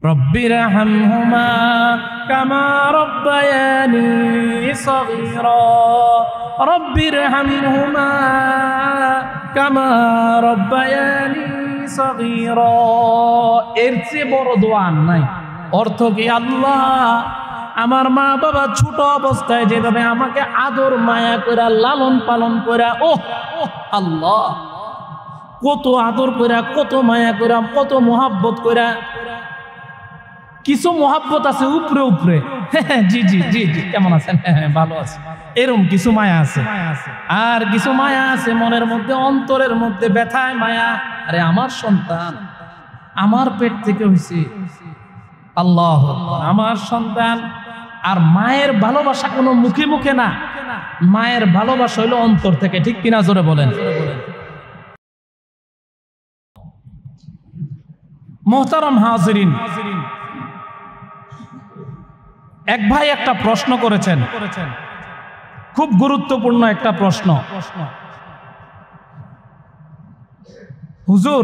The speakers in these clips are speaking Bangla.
রব্বিরহামহুমা কামা রব্বায়ানি সগীরা, রব্বিরহামহুমা কামা রব্বায়ানি সগীরা। এর চেয়ে বড় দোয়া নাই। অর্থ কি? আল্লাহ, আমার মা বাবা ছোট অবস্থায় যেভাবে আমাকে আদর মায়া করে লালন পালন করে, ওহ আল্লাহ, কত আদর করে, কত মায়া করে, কত মোহাব্বত করে। কিছু মোহাব্বত আছে উপরে উপরে, জি জি জি জি, কেমন আছেন? ভালো আছে, এরকম কিছু মায়া আছে। আর কিছু মায়া আছে মনের মধ্যে, অন্তরের মধ্যে ব্যথায় মায়া। আরে আমার সন্তান আমার পেট থেকে হয়েছে, আল্লাহ আমার সন্তান। আর মায়ের ভালোবাসা কোনো মুখে মুখে না, মায়ের ভালোবাসা হইলো অন্তর থেকে। ঠিক কিনা? জোরে বলেন। মোহতারাম হাজিরিন, এক ভাই একটা প্রশ্ন করেছেন, খুব গুরুত্বপূর্ণ একটা প্রশ্ন। হুজুর,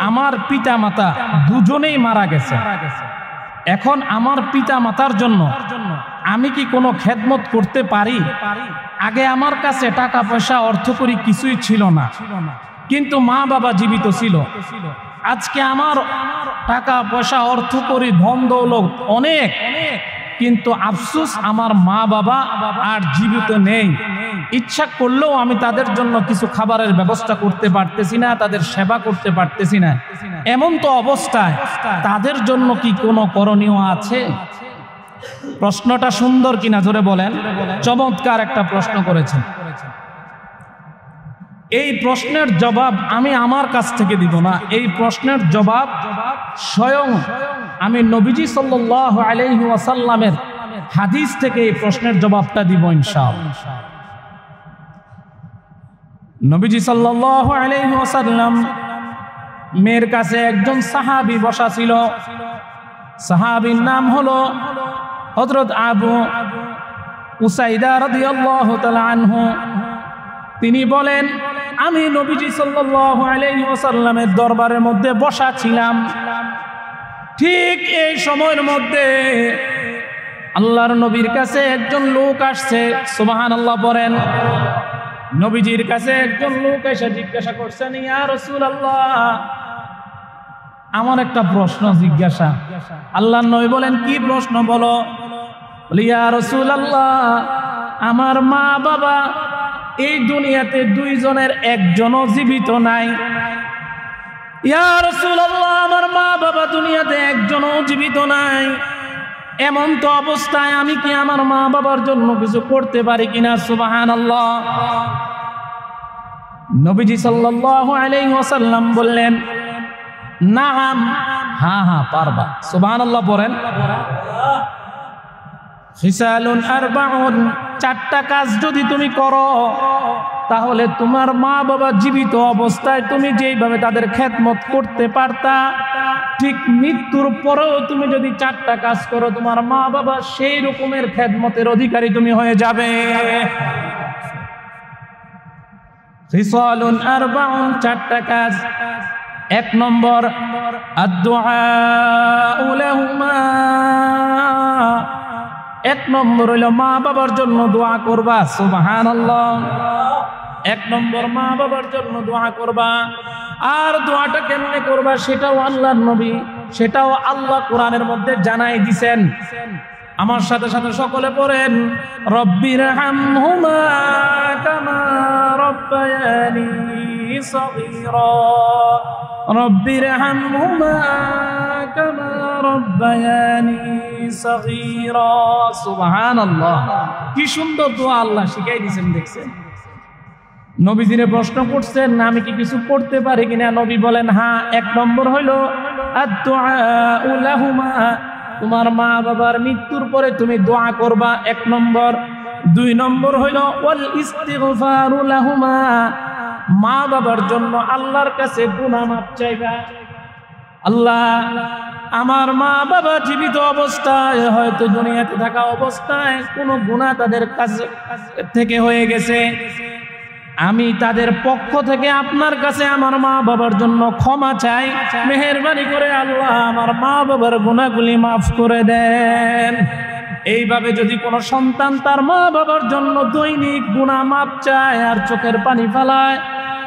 আমার পিতা মাতা দুজনেই মারা গেছে, এখন আমার পিতা মাতার জন্য আমি কি কোনো খেদমত করতে পারি? আগে আমার কাছে টাকা পয়সা অর্থকরী কিছুই ছিল না, কিন্তু মা বাবা জীবিত ছিল। আজকে আমার টাকা পয়সা অর্থকরী ধন দৌলত অনেক, কিন্তু আফসোস আমার মা বাবা আর জীবিত নেই। ইচ্ছা করলেও আমি তাদের জন্য কিছু খাবারের ব্যবস্থা করতে পারতেছি না, তাদের সেবা করতে পারতেছি না। এমন তো অবস্থায় তাদের জন্য কি কোনো করণীয় আছে? প্রশ্নটা সুন্দর কিনা জোরে বলেন। চমৎকার একটা প্রশ্ন করেছেন। এই প্রশ্নের জবাব আমি আমার কাছ থেকে দিব না, এই প্রশ্নের জবাব স্বয়ং আমি নবীজি সাল্লাল্লাহু আলাইহি ওয়াসাল্লামের হাদিস থেকে এই প্রশ্নের জবাবটা দিব ইনশাআল্লাহ। নবীজি সাল্লাল্লাহু আলাইহি ওয়াসাল্লাম মেয়ের কাছে একজন সাহাবী বসা ছিল। সাহাবীর নাম হলো হযরত আবু উসাইদা রাদিয়াল্লাহু তাআলা আনহু। তিনি বলেন, আমি নবীজি সাল্লাল্লাহু আলাইহি ওয়াসাল্লামের দরবারের মধ্যে বসা ছিলাম। ঠিক এই সময়ের মধ্যে আল্লাহর নবীর কাছে একজন লোক আসছে। সুবহানাল্লাহ বলেন। নবীজির কাছে একজন লোক এসে জিজ্ঞাসা করছেন, ইয়া রাসূলুল্লাহ, আমার একটা প্রশ্ন জিজ্ঞাসা। আল্লাহর নবী বলেন, কি প্রশ্ন বলো? ইয়া রাসূলুল্লাহ, আমার মা বাবা এই দুনিয়াতে দুইজনের একজনও জীবিত নাই। ইয়া রাসূলুল্লাহ, আমার মা বাবা দুনিয়াতে একজনও জীবিত নাই। এমন তো অবস্থায় আমি কি আমার মা বাবার জন্য কিছু করতে পারি কিনা? সুবহানাল্লাহ। নবীজি সাল্লাল্লাহু আলাইহি ওয়াসাল্লাম বললেন, নাম, হ্যাঁ হ্যাঁ পারবা। সুবহানাল্লাহ পড়েন। খিসালুন আরবাউন, চারটা কাজ যদি তুমি করো তাহলে তোমার মা বাবা জীবিত অবস্থায় তুমি যেইভাবে তাদের খেদমত করতে পারতা, ঠিক মৃত্যুর পরেও তুমি যদি চারটা কাজ করো তোমার মা বাবা সেই রকমের খেদমতের অধিকারী তুমি হয়ে যাবে। খিসালুন আরবাউন, চারটা কাজ। এক নম্বর, আদ-দুআউ লাহুমা, এক নম্বর হইল মা বাবার জন্য দোয়া করবা। সুবহানাল্লাহ। এক নম্বর মা বাবার জন্য দোয়া করবা। আর দোয়াটা কেমনে করবা সেটাও আল্লাহর নবী, সেটাও আল্লাহ কোরআনের মধ্যে জানাই দিছেন। আমার সাথে সাথে সকলে পড়েন, রব্বিরহামহুমা কামা রব্বায়ানি সগীরা, রব্বিরহামহুমা কামা রব্বায়ানি সগীরা। সুবহানাল্লাহ। কি সুন্দর দোয়া আল্লাহ শিখাই দিয়েছেন। দেখছেন, নবীজিরে প্রশ্ন করছেন আমি কি কিছু করতে পারি কিনা? নবী বলেন, হ্যাঁ। এক নম্বর হইল আদ-দুআউ লাহুমা, তোমার মা বাবার মৃত্যুর পরে তুমি দোয়া করবা, এক নম্বর। দুই নম্বর হইল ওয়াল ইস্তিগফারু লাহুমা, মা বাবার জন্য আল্লাহর কাছে গুনাহ মাফ চাইবা। আল্লাহ, আমার মা বাবা জীবিত অবস্থায়, হয়তো দুনিয়াতে থাকা অবস্থায় কোনো গুনাহ তাদের কাছে থেকে হয়ে গেছে, আমি তাদের পক্ষ থেকে আপনার কাছে আমার মা বাবার জন্য ক্ষমা চাই, মেহেরবানি করে আল্লাহ আমার মা বাবার গুনাহগুলি মাফ করে দেন। এইভাবে যদি কোনো সন্তান তার মা বাবার জন্য দৈনিক গুনাহ মাফ চায় আর চোখের পানি ফেলায়,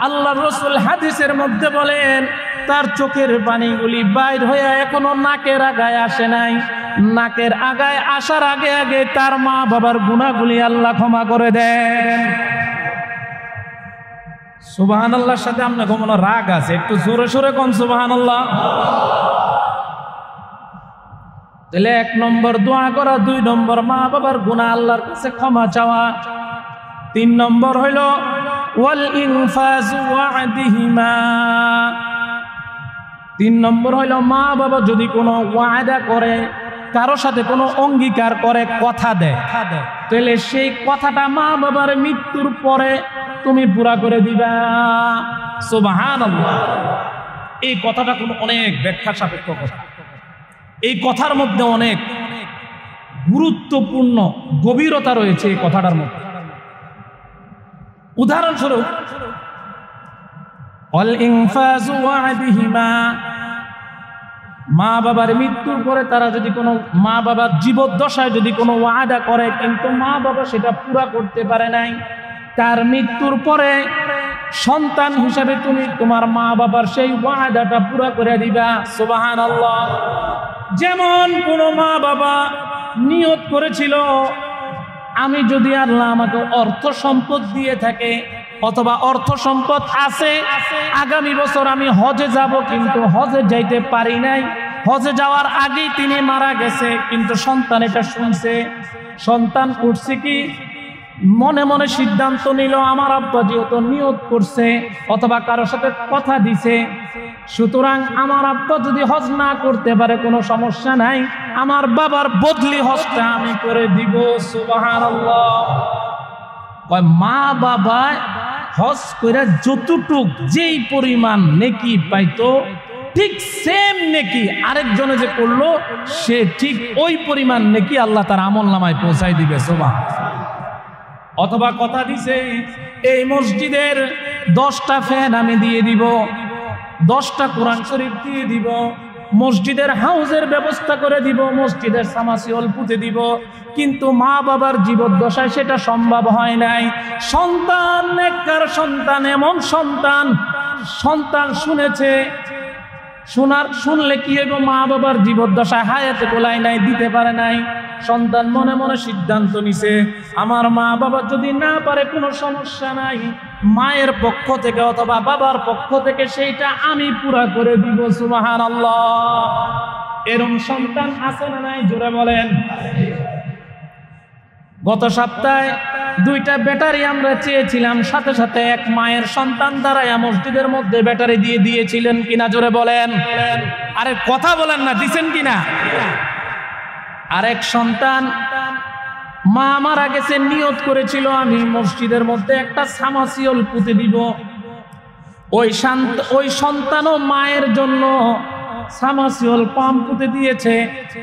আল্লাহর রাসূল হাদিসের মধ্যে বলেন তার চোখের পানিগুলি বাইর হয়ে এখনো নাকের আগায় আসে নাই, নাকের আগায় আসার আগে আগে তার মা বাবার গুনাহগুলি আল্লাহ ক্ষমা করে দেন। সুবহানাল্লাহর সাথে আপনার কোনো রাগ আছে? একটু জোরে সোরে কোন সুবহানাল্লাহ। তাহলে 1 নম্বর দোয়া করা, 2 নম্বর মা বাবার গুনাহ আল্লাহর কাছে ক্ষমা চাওয়া, 3 নম্বর হইল ওয়াল ইনফাজু ওয়া'দিহিমা। 3 নম্বর হইল মা বাবা যদি কোনো ওয়াদা করে, কারো সাথে কোনো অঙ্গীকার করে, কথা দেয়, তাহলে সেই কথাটা মা বাবার মৃত্যুর পরে তুমি পুরা করে দিবা। সুবহানাল্লাহ। এই কথাটা কোনো অনেক ব্যাখ্যা সাপেক্ষ কথা, এই কথার মধ্যে অনেক গুরুত্বপূর্ণ গভীরতা রয়েছে এই কথাটার মধ্যে। উদাহরণস্বরূপ ওয়াল ইনফাজু ওয়া'দিহিমা, মা বাবার মৃত্যুর পরে তারা যদি কোনো, মা বাবার জীবদ্দশায় যদি কোনো ওয়াদা করে কিন্তু মা বাবা সেটা পুরা করতে পারে নাই, তার মৃত্যুর পরে সন্তান হিসাবে তুমি তোমার মা বাবার সেই ওয়াদাটা পুরা করে দিবা। সুবহানাল্লাহ। যেমন কোনো মা বাবা নিয়ত করেছিল আমি যদি আল্লাহ আমাকে অর্থ সম্পদ দিয়ে থাকে অথবা অর্থ সম্পদ আছে, আগামী বছর আমি হজে যাব, কিন্তু হজে যাইতে পারি নাই, হজে যাওয়ার আগেই তিনি মারা গেছে, কিন্তু সন্তান এটা শুনছে, সন্তান করছে কি মনে মনে সিদ্ধান্ত নিল আমার আব্বা যেহেতু নিয়ত করছে অথবা কারোর সাথে কথা দিছে, সুতরাং আমার আব্বা যদি হজ না করতে পারে কোনো সমস্যা নাই, আমার বাবার বদলি হজটা আমি করে দিব। সুবহানাল্লাহ। কয় মা বাবা হজ করে যতটুক যেই পরিমাণ নেকি পাইতো ঠিক সেম নেকি আরেকজনে যে করলো সে ঠিক ওই পরিমাণ নেকি আল্লাহ তার আমল নামায় পৌঁছাই দিবে। সুবহানাল্লাহ। অথবা কথা দিছে এই মসজিদের 10টা ফ্যান আমি দিয়ে দিব, 10টা কোরআন শরীফ দিয়ে দিব, মসজিদের হাউজের ব্যবস্থা করে দিব, মসজিদের সামাসিওল পুঁতে দিব, কিন্তু মা বাবার জীবদ্দশায় সেটা সম্ভব হয় নাই। সন্তান নেককার সন্তান, এমন সন্তান শুনেছে, শুনলে কি হবে, মা বাবার জীবদ্দশায় হায়াতে কোলাই নাই, দিতে পারে নাই, সন্তান মনে মনে সিদ্ধান্ত নিছে আমার মা বাবা যদি না পারে কোনো সমস্যা নাই, মায়ের পক্ষ থেকে অথবা বাবার পক্ষ থেকে সেইটা আমি পুরা করে দিব। সুবহানাল্লাহ। এরকম সন্তান আছে না নাই? জোরে বলেন। গত সপ্তাহে 2টা ব্যাটারি আমরা চেয়েছিলাম, সাথে সাথে এক মায়ের সন্তান দাঁড়ায়া মসজিদের মধ্যে ব্যাটারি দিয়ে দিয়েছিলেন কিনা? জোরে বলেন। আরে কথা বলেন না, দিছেন কিনা? আরেক সন্তান মা মারা গেছে, নিয়ত করেছিল আমি মসজিদের মধ্যে একটা সামাসিওল পুঁতে দিব, ওই সন্তানও মায়ের জন্য সামাসিওল পাম্প পুঁতে দিয়েছে,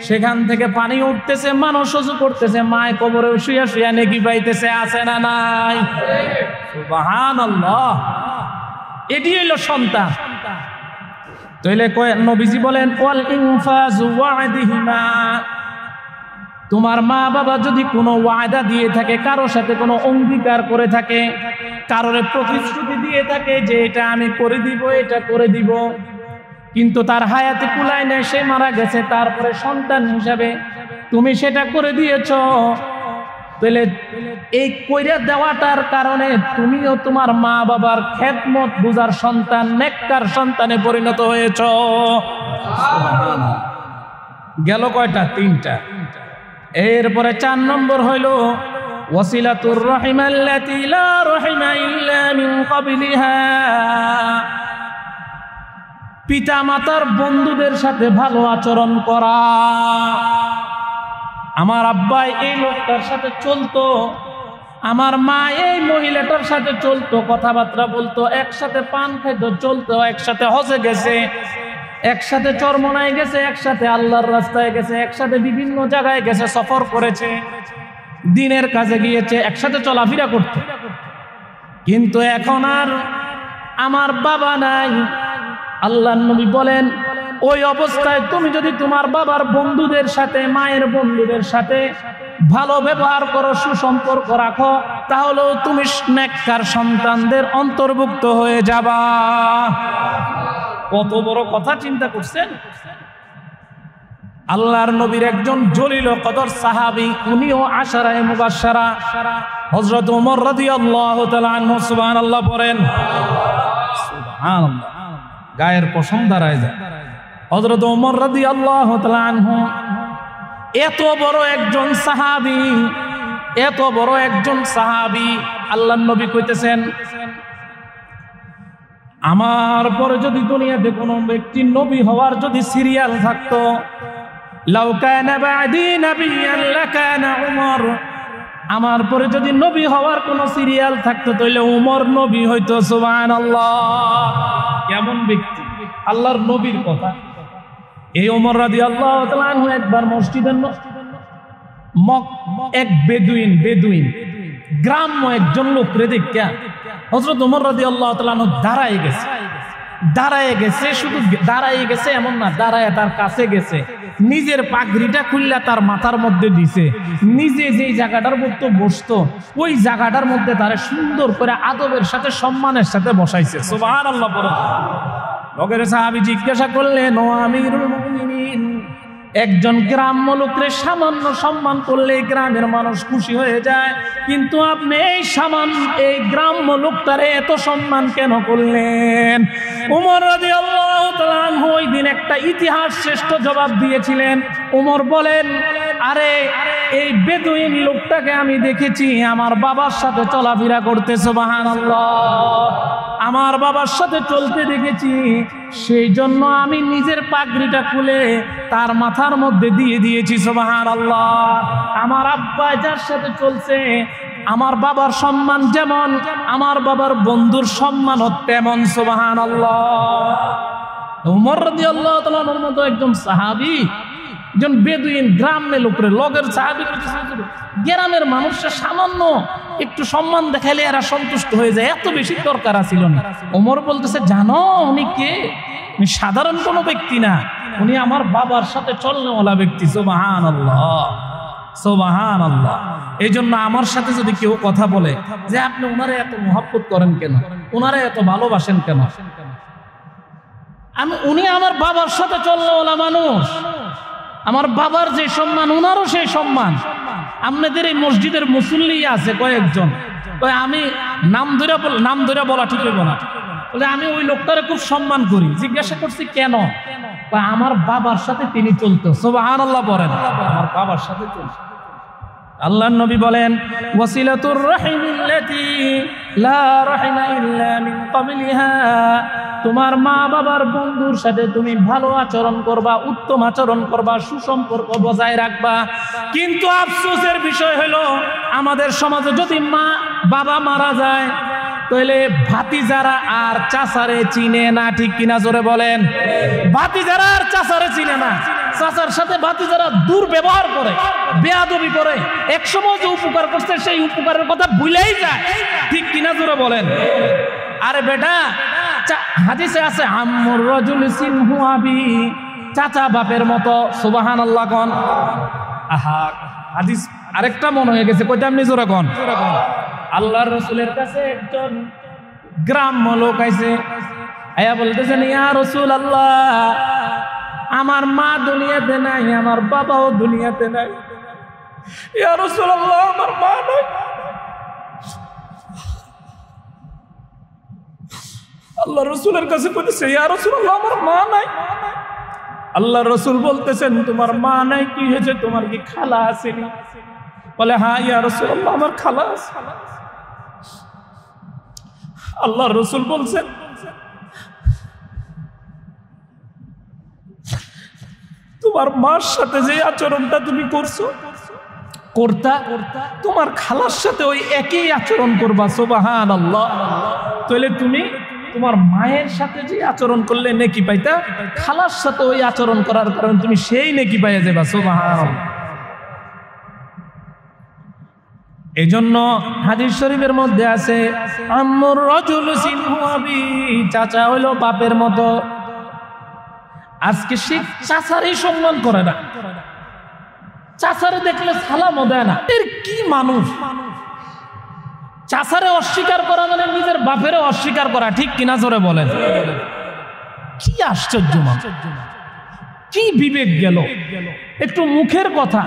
সেখান থেকে পানি উঠতেছে, মানুষ ওযু করতেছে, মায় কবরে শুয়া শুয়া নেকি পাইতেছে। আছে না নাই? সুবহানাল্লাহ। এটি হইল সন্তান। তাইলে নবীজি বলেন ওয়াল ইনফাজু ওয়া'দিহিমা, তোমার মা বাবা যদি কোনো ওয়াদা দিয়ে থাকে, কারোর সাথে কোনো অঙ্গীকার করে থাকে, কারোর প্রতিশ্রুতি দিয়ে থাকে যে এটা আমি করে দিব, এটা করে দিব, কিন্তু তার হায়াতে কুলায় নেই, সে মারা গেছে, তারপরে সন্তান হিসাবে তুমি সেটা করে দিয়েছ, তাহলে এই কইরা দেওয়াটার কারণে তুমিও তোমার মা বাবার খেদমত বুঝার সন্তান, নেককার সন্তানে পরিণত হয়েছ। গেল কয়টা? 3টা। এরপরে 4 নম্বর হইল ওয়াসিলাতুর রাহিমাল্লাতী লা রাহিমা ইল্লা মিন ক্বাবলিহা, পিতা মাতার বন্ধুদের সাথে ভালো আচরণ করা। আমার আব্বা এই লোকটার সাথে চলতো, আমার মা এই মহিলাটার সাথে চলতো, কথাবার্তা বলতো, একসাথে পান খাইতো, চলতো, একসাথে হজে গেছে, একসাথে চরমনায় গেছে, একসাথে আল্লাহর রাস্তায় গেছে, একসাথে বিভিন্ন জায়গায় গেছে, সফর করেছে, দিনের কাজে গিয়েছে, একসাথে চলাফেরা করত। কিন্তু এখন আর আমার বাবা নাই। আল্লাহর নবী বলেন, ওই অবস্থায় তুমি যদি তোমার বাবার বন্ধুদের সাথে, মায়ের বন্ধুদের সাথে ভালো ব্যবহার করো, সুসম্পর্ক রাখো, তাহলেও তুমি নেককার সন্তানদের অন্তর্ভুক্ত হয়ে যাবা। কত বড় কথা চিন্তা করছেন। আল্লাহর নবীর একজন জলিল কদর সাহাবী, উনিও আশারায়ে মুবাশশারা, হযরত ওমর রাদিয়াল্লাহু তাআলা আনহু। সুবহানাল্লাহ পড়েন, সুবহানাল্লাহ, গায়ের পশম দাঁড়ায় যায়। হযরত ওমর রাদিয়াল্লাহু তাআলা আনহু এত বড় একজন সাহাবী, এত বড় একজন সাহাবী, আল্লাহর নবী কইতেছেন, আমার পরে যদি দুনিয়াতে কোনো ব্যক্তি নবী হওয়ার যদি সিরিয়াল থাকতো, লাউ কানা বা'দি নাবিয়্যান লাকানা উমর, আমার পরে যদি নবী হওয়ার কোনো সিরিয়াল থাকতো তাহলে উমর নবী হইতো। সুবহানাল্লাহ, কেমন ব্যক্তি, আল্লাহর নবীর কথা। এই ওমর রাদিয়াল্লাহু তাআলা আনহু একবার মসজিদের এক বেদুইন গ্রাম্য একজন লোকরে দেখা হযরত ওমর রাদিয়াল্লাহু তাআলা আনহু দাঁড়ায় গেছে। শুধু দাঁড়ায় গেছে এমন না, দাঁড়ায় তার কাছে গেছে, নিজের পাগড়িটা খুললা তার মাথার মধ্যে দিছে, নিজে যেই জায়গাটার মধ্যে বসতো ওই জায়গাটার মধ্যে তারে সুন্দর করে আদবের সাথে, সম্মানের সাথে বসাইছে। সুবহানাল্লাহ। লোকের সাহাবী জিজ্ঞাসা করলেন, ও আমিরুল মুমিনিন, একজন গ্রাম্য লোকরে সামান্য সম্মান করলে গ্রামের মানুষ খুশি হয়ে যায়, কিন্তু আপনি এই গ্রাম্য লোকটারে এত সম্মান কেন করলেন? ওমর রাদিয়াল্লাহু তাআলা আনহু ওই দিন একটা ইতিহাস শ্রেষ্ঠ জবাব দিয়েছিলেন। ওমর বলেন, আরে এই বেদুইন লোকটাকে আমি দেখেছি আমার বাবার সাথে চলাফেরা করতে। সুবহানাল্লাহ, আমার বাবার সাথে চলতে দেখেছি, সেই জন্য আমি নিজের পাগড়িটা খুলে তার মাথার মধ্যে দিয়ে দিয়েছি। সুবহানাল্লাহ, আমার আব্বা যার সাথে চলছে, আমার বাবার সম্মান যেমন, আমার বাবার বন্ধুর সম্মানও তেমন। সুবহানাল্লাহ। ওমর রাদিয়াল্লাহু তাআলা আনহুর মতো একজন সাহাবী, একজন বেদুইন গ্রামের লোকের লগের সাহাবী, গ্রামের মানুষরা সামান্য একটু সম্মান দেখাইলে এরা সন্তুষ্ট হয়ে যায়, এত বেশি দরকার ছিল না। ওমর বলতেছে, জানো উনি কে? উনি সাধারণ কোনো ব্যক্তি না, উনি আমার বাবার সাথে চলনেওয়ালা ব্যক্তি। সুবহানাল্লাহ, সুবহানাল্লাহ। এই জন্য আমার সাথে যদি কেউ কথা বলে যে আপনি ওনারে এত মহব্বত করেন কেন, ওনারে এত ভালোবাসেন কেন, উনি আমার বাবার সাথে চলনেওয়ালা মানুষ, আমার বাবার যে সম্মান ওনারও সেই সম্মান। আপনাদের এই মসজিদের মুসল্লি আছে কয়েকজন, আমি নাম ধরে বলা ঠিক হবে না, বলে আমি ওই লোকটারে খুব সম্মান করি। জিজ্ঞাসা করছি কেন? আমার বাবার সাথে তিনি চলতো। সুবহানাল্লাহ বলেন, আমার বাবার সাথে চলতো। আল্লাহর নবী বলেন, ওয়াসিলাতুর রাহিমিল্লাতী লা রাহিমা ইল্লা মিন ক্বাবলিহা, তোমার মা বাবার বন্ধুর সাথে তুমি ভালো আচরণ করবা, উত্তম আচরণ করবা, সুসম্পর্ক বজায় রাখবা। কিন্তু আফসোসের বিষয় হলো আমাদের সমাজে যদি মা বাবা মারা যায় তাহলে ভাতিজারা আর চাচারে চিনে না। ঠিক কিনা জোরে বলেন? ভাতিজারা আর চাচারে চিনে না, চাচার সাথে ভাতিজারা দুর্ব্যবহার করে, বেয়াদবি করে, একসময় যে উপকার করছে সেই উপকারের কথা ভুলেই যায়। ঠিক কিনা জোরে বলেন? আরে বেটা, হাদিসে আছে আম্মুর রাজুল সিনহু আবি, চাচা বাপের মতো। সুবহানাল্লাহ কোন। আহা, হাদিস আরেকটা মনে হয়ে গেছে, কইতে আপনি জোরে কোন। আল্লাহর রাসূলের কাছে একজন গ্রাম্য লোক আইছে, আয়া বলতেছেন, ইয়া রাসূলুল্লাহ, আমার মা দুনিয়াতে নাই, আমার বাবাও দুনিয়াতে নাই। ইয়া রাসূলুল্লাহ, আমার মা নাই। আল্লাহ রসুলের কাছে বলতেছে, ইয়া রাসূলুল্লাহ, আমার মা নাই। আল্লাহ রসুল বলতেছেন, তোমার মা নাই কি হয়েছে, তোমার কি খালা আসেনি? বলে, হ্যাঁ ইয়া রাসূলুল্লাহ, আমার খালা আছে। আল্লাহ রসুল বলছেন, তোমার মার সাথে যে আচরণটা তুমি করছো, তোমার খালার সাথে ওই একই আচরণ করবা। সুবহানাল্লাহ। তাহলে তুমি তোমার মায়ের সাথে যে আচরণ করলে নেকি পাইতা, খালার সাথে ওই আচরণ করার কারণে তুমি সেই নেকি পাইয়া যাবা। সুবহানাল্লাহ। এজন্য হাদিস শরীফের মধ্যে আছে আম্মুর রাজুল সিনহু আবি, চাচা হইলো বাপের মতো। আজকে সে চাচারই সম্মান করে না, চাচারে দেখলে সালামও দেয় না। এর কি মানুষ? চাচারে অস্বীকার করা মানে নিজের বাপেরে অস্বীকার করা, ঠিক কিনা জোরে বলেন? কি আশ্চর্য মানুষ, কি বিবেক গেল? একটু মুখের কথা।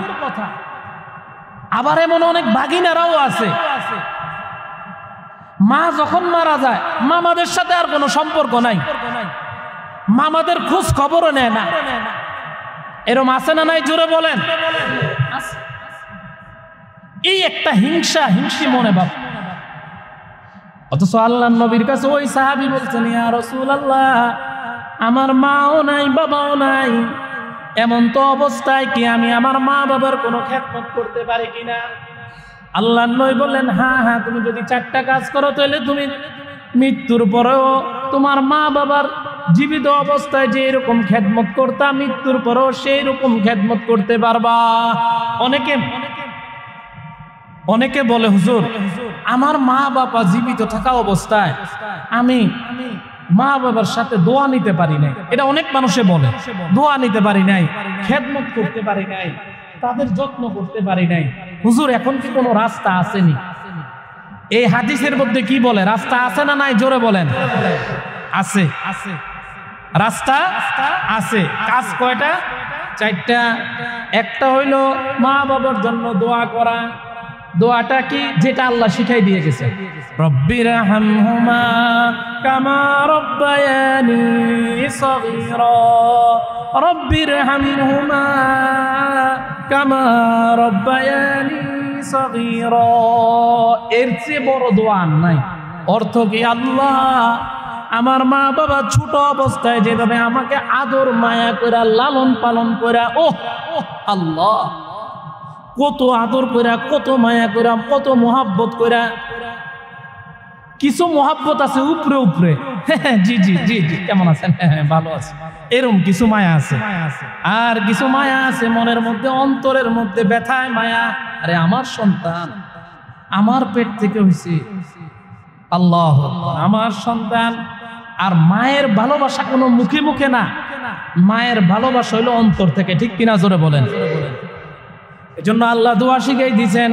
আবার এমন অনেক ভাগিনারাও আছে, মা যখন মারা যায় মামাদের সাথে আর কোনো সম্পর্ক নাই, মামাদের খোঁজ খবরও নেয় না। এরম আছে না নাই? জোরে বলেন। এই একটা হিংসি মনে বাপ। অথচ আল্লাহর নবীর কাছে ওই সাহাবী বলছেন, ইয়া রাসূলুল্লাহ, আমার মাও নাই বাবাও নাই, এমন তো অবস্থায় কি আমি আমার মা বাবার কোনো খেদমত করতে পারি কিনা? আল্লাহর নবী বললেন, হ্যাঁ হ্যাঁ, তুমি যদি 4টা কাজ করো তাহলে তুমি মৃত্যুর পরেও তোমার মা বাবার জীবিত অবস্থায় যে এরকম খেদমত করতা, মৃত্যুর পরেও সেই রকম খেদমত করতে পারবা। অনেকে বলে, হুজুর আমার মা বাবা জীবিত থাকা অবস্থায় আমি মা বাবার সাথে দোয়া নিতে পারি নাই। এটা অনেক মানুষে বলে, দোয়া নিতে পারি নাই, খেদমত করতে পারি নাই, তাদের যত্ন করতে পারি নাই। হুজুর এখন কি কোনো রাস্তা আসেনি? এই হাদিসের মধ্যে কি বলে? রাস্তা আছে না নাই? জোরে বলেন। আছে, রাস্তা আছে। কাজ কয়টা? 4টা। একটা হইল মা বাবার জন্য দোয়া করা। দোয়াটা কি? যেটা আল্লাহ শিখাই দিয়ে গেছে, রব্বির হামহুমা কামা রব্বায়ানি সগীরা, রব্বির হামহুমা কামা রব্বায়ানি সগীরা। এর চেয়ে বড় দোয়া নাই। অর্থ কি? আল্লাহ আমার মা বাবা ছোট অবস্থায় যেভাবে আমাকে আদর মায়া করে লালন পালন করে, ওহ আল্লাহ কত আদর কইরা, কত মায়া কইরা, কত মোহাব্বত কইরা। কিছু মোহাব্বত আছে উপরে উপরে, জি জি জি জি, কেমন আছেন? ভালো আছে, এরকম কিছু মায়া আছে। আর কিছু মায়া আছে মনের মধ্যে, অন্তরের মধ্যে ব্যথায় মায়া। আরে আমার সন্তান আমার পেট থেকে হইছে, আল্লাহ আমার সন্তান। আর মায়ের ভালোবাসা কোনো মুখে মুখে না, মায়ের ভালোবাসা হইলো অন্তর থেকে, ঠিক কিনা জোরে বলেন? এজন্য আল্লাহ দোয়া শিখাই দিয়েছেন,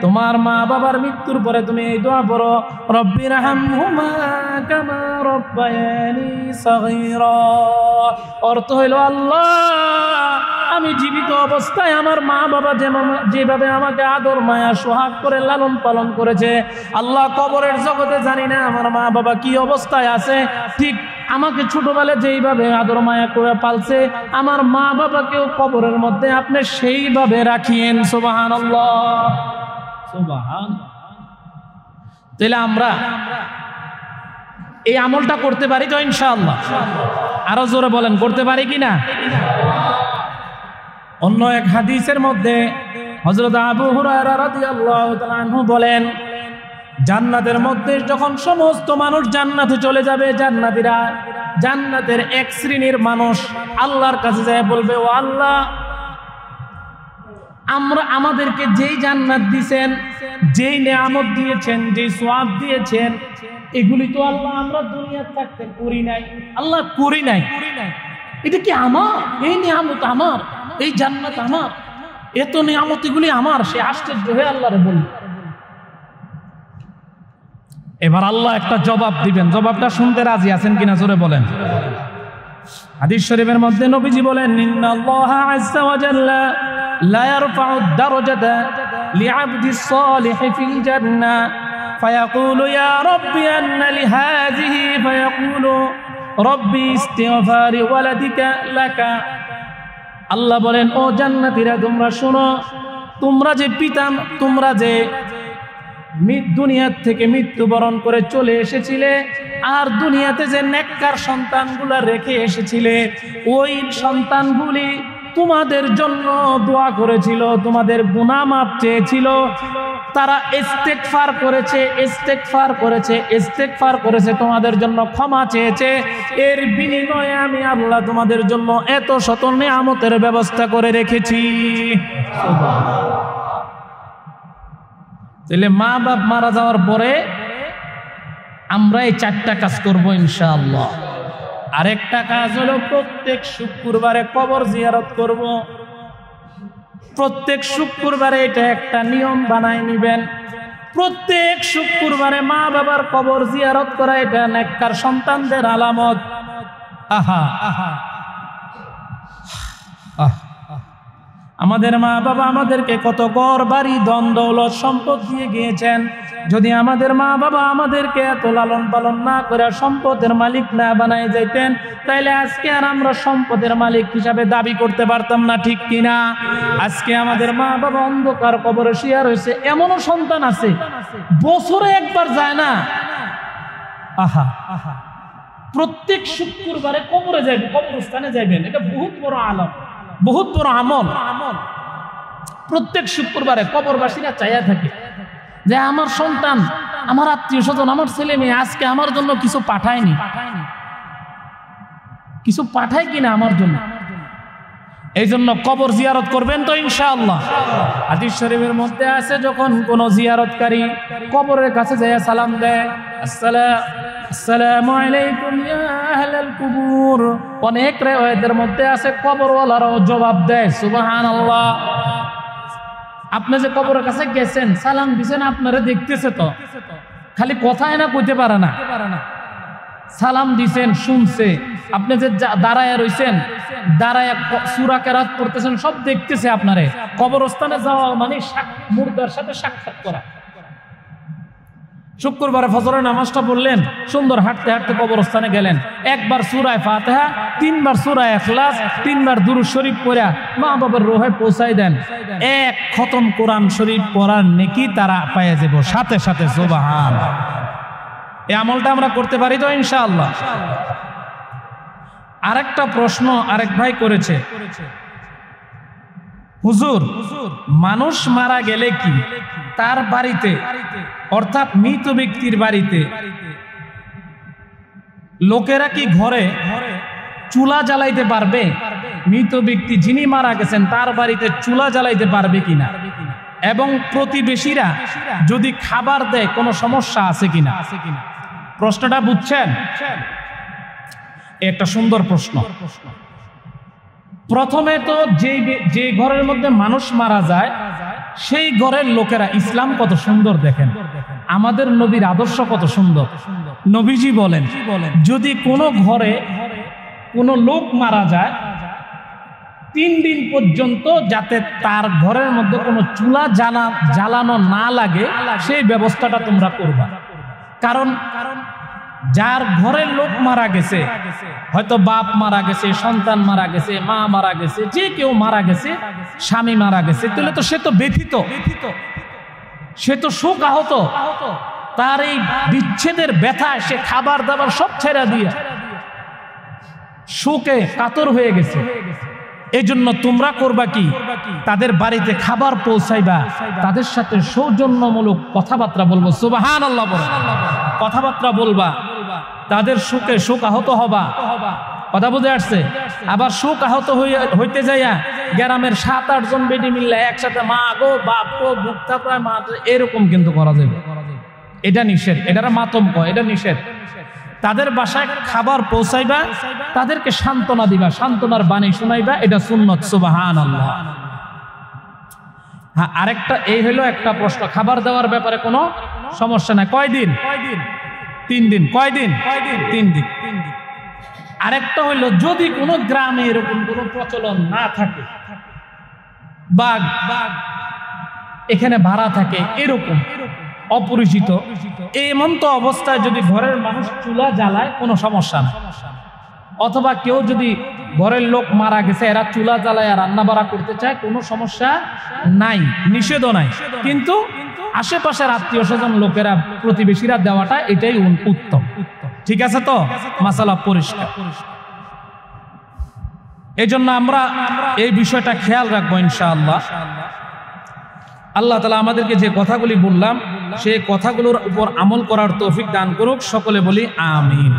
তোমার মা বাবার মৃত্যুর পরে তুমি এই দোয়া পড়ো, রব্বির হামহুমা কামা রব্বায়ানি সগীরা। অর্থ হইল, আল্লাহ আমি জীবিত অবস্থায় আমার মা বাবা যেভাবে আমাকে আদর মায়া সোহাগ করে লালন পালন করেছে, আল্লাহ কবরের জগতে জানি না আমার মা বাবা কি অবস্থায় আছে, ঠিক আমাকে ছোটবেলায় যেইভাবে আদর মায়া করে পালছে, আমার মা বাবাকেও কবরের মধ্যে আপনি সেইভাবে রাখিয়েন। সুবহানাল্লাহ, সুবহান। তাহলে আমরা এই আমলটা করতে পারি তো ইনশাআল্লাহ? আরো জোরে বলেন, করতে পারি কিনা? অন্য এক হাদিসের মধ্যে হযরত আবু হুরায়রা রাদিয়াল্লাহু তাআলা আনহু বলেন, জান্নাতের মধ্যে যখন সমস্ত মানুষ জান্নাতে চলে যাবে, জান্নাতীরা, জান্নাতের এক শ্রেণীর মানুষ আল্লাহর কাছে যায় বলবে, ও আল্লাহ আমাদেরকে যেই জান্নাত দিয়েছেন, যেই নেয়ামত দিয়েছেন, যেই সওয়াব দিয়েছেন, এগুলি তো আল্লাহ আমরা দুনিয়াতে থাকতে করি নাই। আল্লাহ করি নাই, এটা কি আমার? এই নেয়ামত আমার, এই জান্নাত আমার, এত নেয়ামত এগুলি আমার। সে আশ্চর্য হয়ে আল্লাহরে বলবে। এবার আল্লাহ একটা জবাব দিবেন, জবাবটা শুনতে রাজি আছেন কিনা জোরে বলেন? হাদিস শরীফের মধ্যে নবীজি বলেন, ইন্নাল্লাহা আযজা ওয়া জাল্লা লা ইয়ারফা'ু আদ-দারাজাতা লি'আবদিস সালিহি ফিল জান্নাহ ফায়াকুলু ইয়া রাব্বি আন্না লিহাযিহি ফায়াকুলু রাব্বি ইস্তিগফারি ওয়ালাদিকা লাকা। আল্লাহ বলেন, ও জান্নাতীরা তোমরা শোনো, তোমরা যে দুনিয়ার থেকে মৃত্যুবরণ করে চলে এসেছিলে, আর দুনিয়াতে যে নেককার সন্তানগুলা রেখে এসেছিলে, ওই সন্তানগুলি তোমাদের জন্য দোয়া করেছিল, তোমাদের গুনাহ মাফ চেয়েছিল, তারা ইস্তেগফার করেছে, তোমাদের জন্য ক্ষমা চেয়েছে। এর বিনিময়ে আমি আল্লাহ তোমাদের জন্য এত শত নেয়ামতের ব্যবস্থা করে রেখেছি। তাহলে মা বাপ মারা যাওয়ার পরে আমরা এই 4টা কাজ করব ইনশাআল্লাহ। আরেকটা কাজ হলো প্রত্যেক শুক্রবারে কবর জিয়ারত করব। প্রত্যেক শুক্রবারে এটা একটা নিয়ম বানায় নিবেন। প্রত্যেক শুক্রবারে মা বাবার কবর জিয়ারত করা এটা নেককার সন্তানদের আলামত। আহা আহা আমাদের মা বাবা আমাদেরকে কত ঘর বাড়ি ধন দৌলত সম্পদ দিয়ে গিয়েছেন। যদি আমাদের মা বাবা আমাদেরকে এত লালন পালন না করে সম্পদের মালিক না বানায় যাইতেন, তাইলে আজকে আর আমরা সম্পদের মালিক হিসাবে দাবি করতে পারতাম না, ঠিক কিনা? আজকে আমাদের মা বাবা অন্ধকার কবরে শুয়ে রয়েছে। এমনও সন্তান আছে বছরে একবার যায় না। আহা আহা প্রত্যেক শুক্রবারে কবরে যাবেন, কবরস্থানে যাবেন, এটা বহুত বড় আলম, বহুত বড় আমল। প্রত্যেক শুক্রবারে কবরবাসীরা চাইয়া থাকে যে আমার সন্তান, আমার আত্মীয় স্বজন, আমার ছেলে মেয়ে আজকে আমার জন্য কিছু পাঠায়নি, কিছু পাঠায় কিনা আমার জন্য। এই জন্য কবর জিয়ারত করবেন তো ইনশাআল্লাহ। হাদিস শরীফের মধ্যে আছে যখন কোন জিয়ারতকারী কবরের কাছে যায় সালাম দেয়, আসসালামু আলাইকুম ইয়া আহলাল কুবুর। অনেক riwayতের মধ্যে আছে কবরওয়ালারাও জবাব দেয় সুবহানাল্লাহ। আপনি যে কবরের কাছে গেছেন, সালাম দিবেন, আপনারা দেখতেছে তো, খালি কথাই না কইতে পারে না, সালাম দিছেন, শুনছে। আপনি যে দাঁড়ায় রইছেন, দাঁড়ায় সূরা কেরাত পড়তেছেন, সব দেখতেছে আপনারে। কবরস্থানে যাওয়া মানে মুর্দার সাথে সাক্ষাৎ করা। শুক্রবারে ফজরের নামাজটা পড়লেন, সুন্দর হাঁটতে হাঁটতে কবরস্থানে গেলেন, একবার সূরা ফাতিহা, 3বার সূরা ইখলাস, 3বার দুরূদ শরীফ পড়া মা বাবার রোহে পৌঁছাই দেন। এক খতম কোরআন শরীফ পড়ার নেকি তারা পেয়ে যাব সাথে সাথে। সুবহানাল্লাহ। এই আমলটা আমরা করতে পারি তো ইনশাআল্লাহ। আরেকটা প্রশ্ন আরেক ভাই করেছে, হুজুর মানুষ মারা গেলে কি তার বাড়িতে, অর্থাৎ মৃত ব্যক্তির বাড়িতে লোকেরা কি ঘরে চুলা জ্বালাইতে পারবে? মৃত ব্যক্তি যিনি মারা গেছেন তার বাড়িতে চুলা জ্বালাইতে পারবে কিনা, এবং প্রতিবেশীরা যদি খাবার দেয় কোনো সমস্যা আছে কিনা? প্রশ্নটা বুঝছেন? একটা সুন্দর প্রশ্ন। প্রথমে তো যে ঘরের মধ্যে মানুষ মারা যায় সেই ঘরের লোকেরা, ইসলাম কত সুন্দর দেখেন, আমাদের নবীর আদর্শ কত সুন্দর। নবীজি বলেন যদি কোনো ঘরে কোনো লোক মারা যায় 3 দিন পর্যন্ত যাতে তার ঘরের মধ্যে কোনো চুলা জ্বালানো না লাগে সেই ব্যবস্থাটা তোমরা করবা। কারণ যার ঘরের লোক মারা গেছে, হয়তো বাপ মারা গেছে, সন্তান মারা গেছে, মা মারা গেছে, যে কেউ মারা গেছে, স্বামী মারা গেছে, তাহলে তো সে তো ব্যথিত, সে তো শোক আহত। তার এই বিচ্ছেদের ব্যথায় সে খাবার দাবার সব ছেড়ে দিয়ে শোকে কাতর হয়ে গেছে। এই জন্য তোমরা করবা কি, তাদের বাড়িতে খাবার পৌঁছাইবা, তাদের সাথে সৌজন্যমূলক কথাবার্তা বলবো। সুবহানাল্লাহ। কথাবার্তা বলবা, তাদের শোকে শোক আহত হবা। কথা বুঝে আসছে? আবার শোক আহত হইতে যাইয়া গ্রামের 7-8 জন বেটি মিললে একসাথে মা গো বাপ গো বুক থাপড়ায় মা, এরকম কিন্তু করা যাবে, এটা নিষেধ। এটার মাতম কয়, এটা নিষেধ। তাদের বাসায় খাবার পৌঁছাইবা, তাদেরকে সান্ত্বনা দিবা, সান্ত্বনার বাণী শোনাইবা, এটা সুন্নত। সুবহানাল্লাহ। হ্যাঁ, আরেকটা এই হলো একটা প্রশ্ন, খাবার দেওয়ার ব্যাপারে কোনো সমস্যা নাই। কয়দিন? 3 দিন। কয়দিন? 3 দিন। আরেকটা হইলো যদি কোনো গ্রামে এরকম কোনো প্রচলন না থাকে, বাঘ এখানে ভাড়া থাকে, এরকম অপরিচিত, এমন তো অবস্থায় যদি ঘরের মানুষ চুলা জ্বালায় কোনো সমস্যা নাই। অথবা কেউ যদি ঘরের লোক মারা গেছে এরা চুলা জ্বালায় রান্না বাড়া করতে চায়, কোনো সমস্যা নাই, নিষেধও নাই। কিন্তু আশেপাশের আত্মীয় স্বজন লোকেরা, প্রতিবেশীরা দেওয়াটা এটাই উত্তম। ঠিক আছে তো? মাসালা পরিষ্কার। এই জন্য আমরা এই বিষয়টা খেয়াল রাখবো ইনশাআল্লাহ। আল্লাহ তাআলা আমাদেরকে যে কথাগুলি বললাম সেই কথাগুলোর উপর আমল করার তৌফিক দান করুক। সকলে বলি আমিন।